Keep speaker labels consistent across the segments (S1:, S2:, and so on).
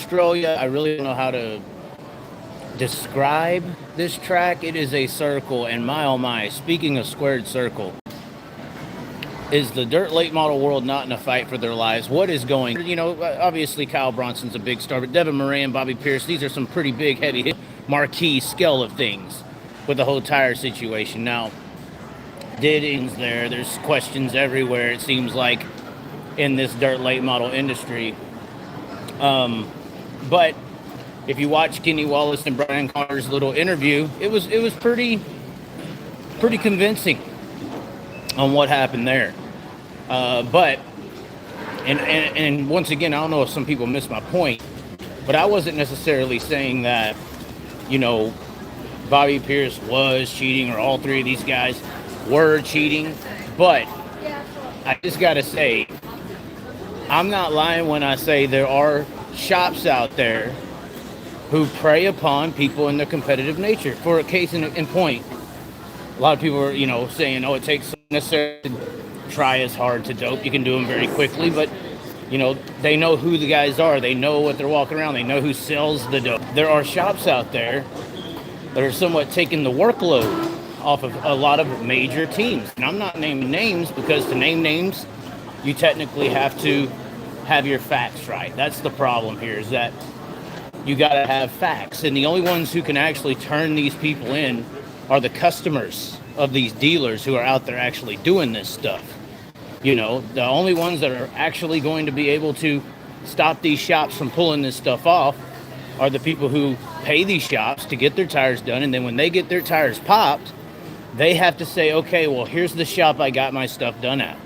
S1: Australia. I really don't know how to describe this track. It is a circle, and my oh my, speaking of squared circle, is the dirt late model world not in a fight for their lives? What is going, obviously Kyle Bronson's a big star, but Devin Moran, Bobby Pierce, these are some pretty big, heavy hit marquee scale of things with the whole tire situation. Now, Diddings there's questions everywhere, it seems like, in this dirt late model industry. But if you watch Kenny Wallace and Brian Carter's little interview, it was pretty convincing on what happened there. But once again, I don't know if some people missed my point, but I wasn't necessarily saying that, Bobby Pierce was cheating or all three of these guys were cheating. But I just got to say, I'm not lying when I say there are shops out there who prey upon people in their competitive nature. For a case in point, a lot of people are, saying, it takes necessarily to try as hard to dope. You can do them very quickly, but, they know who the guys are. They know what they're walking around. They know who sells the dope. There are shops out there that are somewhat taking the workload off of a lot of major teams. And I'm not naming names because to name names, you technically have to have your facts right. That's the problem here, is that you got to have facts. And the only ones who can actually turn these people in are the customers of these dealers who are out there actually doing this stuff. The only ones that are actually going to be able to stop these shops from pulling this stuff off are the people who pay these shops to get their tires done. And then when they get their tires popped, they have to say, okay, well, here's the shop I got my stuff done at.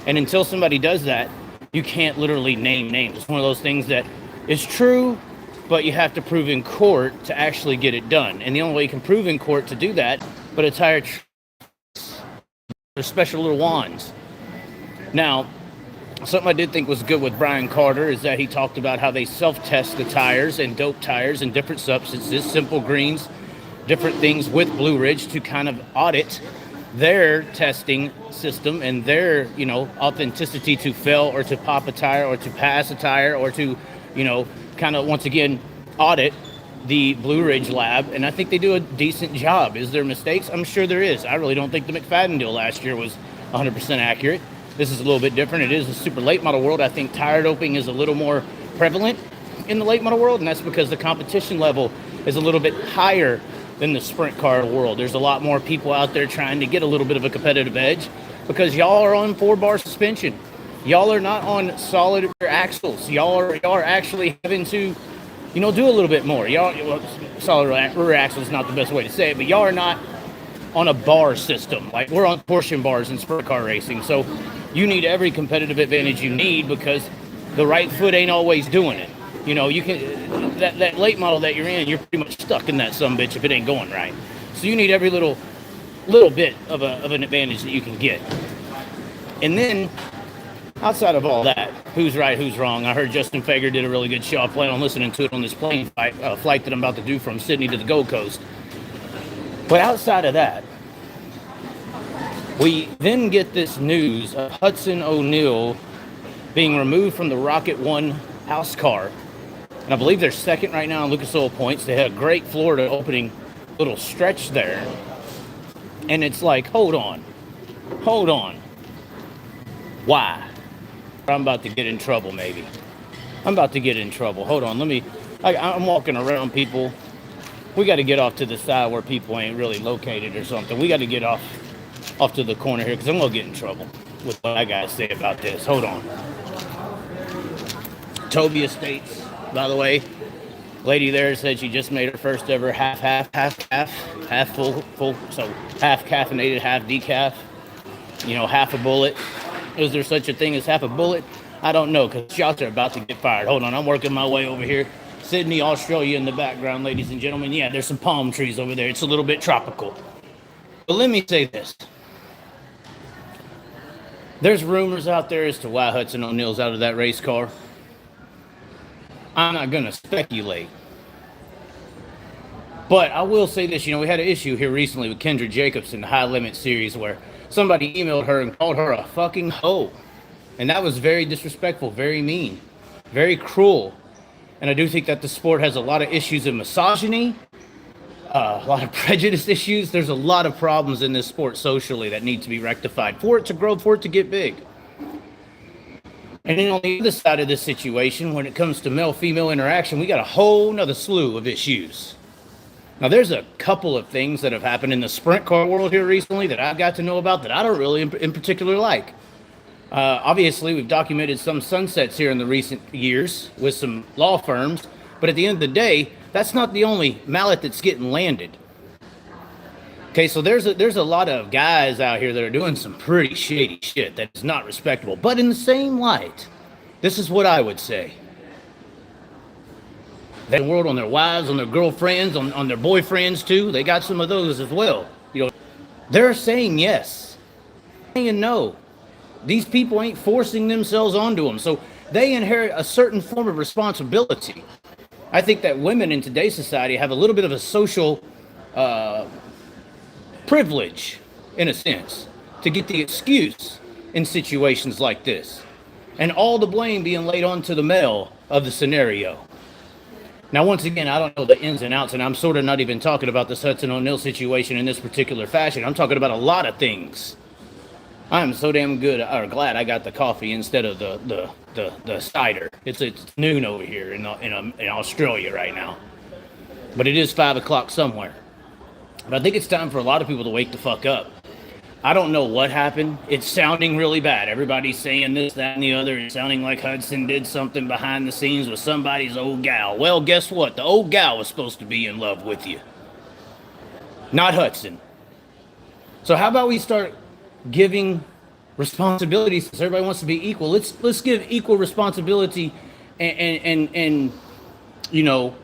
S1: And until somebody does that, you can't literally name names. It's one of those things that is true, but you have to prove in court to actually get it done. And the only way you can prove in court to do that, but a tire, there's special little wands. Now, something I did think was good with Brian Carter is that he talked about how they self-test the tires and dope tires and different substances, simple greens, different things with Blue Ridge to kind of audit their testing system and their, authenticity to fail or to pop a tire or to pass a tire or to, kind of, once again, audit the Blue Ridge lab. And I think they do a decent job. Is there mistakes? I'm sure there is. I really don't think the McFadden deal last year was 100% accurate. This is a little bit different. It is a super late model world. I think tire doping is a little more prevalent in the late model world, and that's because the competition level is a little bit higher than the sprint car world. There's a lot more people out there trying to get a little bit of a competitive edge because y'all are on 4-bar suspension. Y'all are not on solid rear axles. Y'all are actually having to, do a little bit more. Solid rear axle is not the best way to say it, but y'all are not on a bar system. Like we're on portion bars in sprint car racing. So you need every competitive advantage you need because the right foot ain't always doing it. You can that late model that you're in, you're pretty much stuck in that sumbitch if it ain't going right. So you need every little bit of an advantage that you can get. And then outside of all that, who's right, who's wrong? I heard Justin Fager did a really good show. I plan on listening to it on this plane flight that I'm about to do from Sydney to the Gold Coast. But outside of that, we then get this news of Hudson O'Neal being removed from the Rocket 1 house car. And I believe they're second right now in Lucas Oil points. They had a great Florida opening little stretch there. And it's like, hold on. Why? I'm about to get in trouble, maybe. I'm about to get in trouble. Hold on, I'm walking around people. We got to get off to the side where people ain't really located or something. We got to get off to the corner here because I'm going to get in trouble with what I got to say about this. Hold on. Toby Estates, by the way. Lady there said she just made her first ever half full, so half caffeinated, half decaf. Half a bullet. Is there such a thing as half a bullet? I don't know, because shots are about to get fired. Hold on, I'm working my way over here. Sydney, Australia in the background, ladies and gentlemen. Yeah, there's some palm trees over there. It's a little bit tropical. But let me say this. There's rumors out there as to why Hudson O'Neal's out of that race car. I'm not going to speculate. But I will say this. We had an issue here recently with Kendra Jacobs in the High Limit Series where somebody emailed her and called her a fucking hoe. And that was very disrespectful, very mean, very cruel. And I do think that the sport has a lot of issues of misogyny, a lot of prejudice issues. There's a lot of problems in this sport socially that need to be rectified for it to grow, for it to get big. And then on the other side of this situation, when it comes to male-female interaction, we got a whole nother slew of issues. Now, there's a couple of things that have happened in the sprint car world here recently that I've got to know about that I don't really in particular like. Obviously, we've documented some sunsets here in the recent years with some law firms, but at the end of the day, that's not the only mallet that's getting landed. Okay, so there's a lot of guys out here that are doing some pretty shady shit that is not respectable. But in the same light, this is what I would say. They world on their wives, on their girlfriends, on their boyfriends too. They got some of those as well. You know, they're saying yes, saying no. These people ain't forcing themselves onto them, so they inherit a certain form of responsibility. I think that women in today's society have a little bit of a social privilege, in a sense, to get the excuse in situations like this, and all the blame being laid onto the male of the scenario. Now, once again, I don't know the ins and outs, and I'm sort of not even talking about this Hudson O'Neal situation in this particular fashion. I'm talking about a lot of things. I'm so damn good, or glad I got the coffee instead of the cider. It's noon over here in Australia right now, but it is 5 o'clock somewhere. But I think it's time for a lot of people to wake the fuck up. I don't know what happened. It's sounding really bad. Everybody's saying this, that, and the other. It's sounding like Hudson did something behind the scenes with somebody's old gal. Well, guess what? The old gal was supposed to be in love with you, not Hudson. So how about we start giving responsibilities, since everybody wants to be equal? Let's give equal responsibility and you know,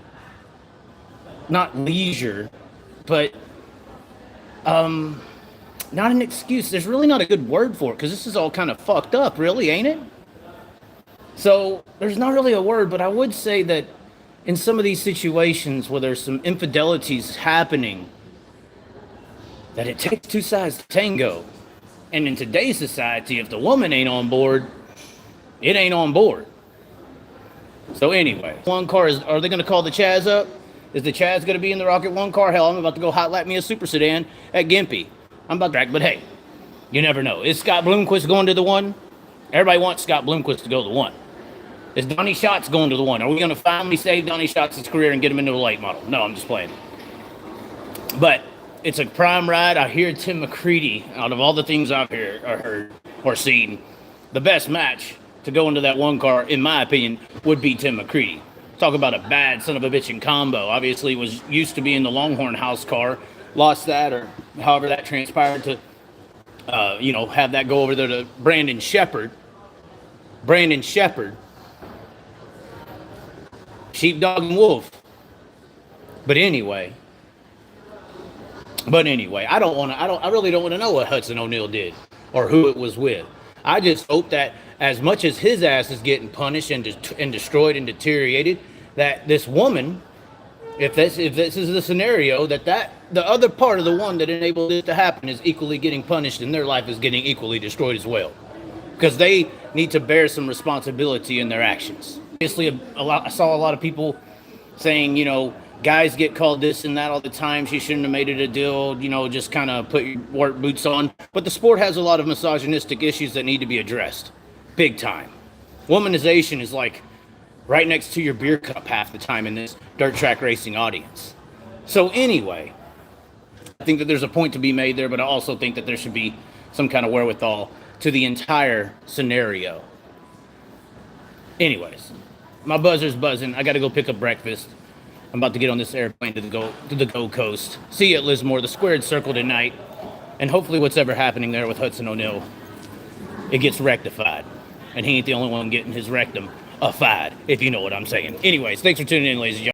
S1: not leisure, but not an excuse. There's really not a good word for it, because this is all kind of fucked up, really, ain't it? So there's not really a word, but I would say that in some of these situations where there's some infidelities happening, that it takes two sides to tango. And in today's society, if the woman ain't on board, it ain't on board. So anyway, one car are they going to call the Chaz up? Is the Chaz going to be in the Rocket One car? Hell, I'm about to go hot lap me a super sedan at Gimpy. I'm about to drag, but hey, you never know. Is Scott Bloomquist going to the one? Everybody wants Scott Bloomquist to go to the one. Is Donnie Schatz going to the one? Are we going to finally save Donnie Schatz's career and get him into a late model? No, I'm just playing. But it's a prime ride. I hear Tim McCready, out of all the things I've heard or seen, the best match to go into that one car, in my opinion, would be Tim McCready. Talk about a bad son of a bitch in combo. Obviously, was used to be in the Longhorn House car, lost that, or however that transpired to, have that go over there to Brandon Shepherd. Sheepdog and wolf. But anyway, I really don't want to know what Hudson O'Neal did or who it was with. I just hope that as much as his ass is getting punished and destroyed and deteriorated, that this woman, if this is the scenario, that the other part of the one that enabled this to happen is equally getting punished and their life is getting equally destroyed as well. Because they need to bear some responsibility in their actions. Obviously, I saw a lot of people saying, guys get called this and that all the time. She shouldn't have made it a deal, just kind of put your work boots on. But the sport has a lot of misogynistic issues that need to be addressed. Big time. Womanization is like right next to your beer cup half the time in this dirt track racing audience. So anyway, I think that there's a point to be made there, but I also think that there should be some kind of wherewithal to the entire scenario. Anyways, my buzzer's buzzing. I got to go pick up breakfast. I'm about to get on this airplane to the Gold Coast. See you at Lismore, the squared circle tonight. And hopefully what's ever happening there with Hudson O'Neal, it gets rectified. And he ain't the only one getting his rectum-ified, if you know what I'm saying. Anyways, thanks for tuning in, ladies and gentlemen.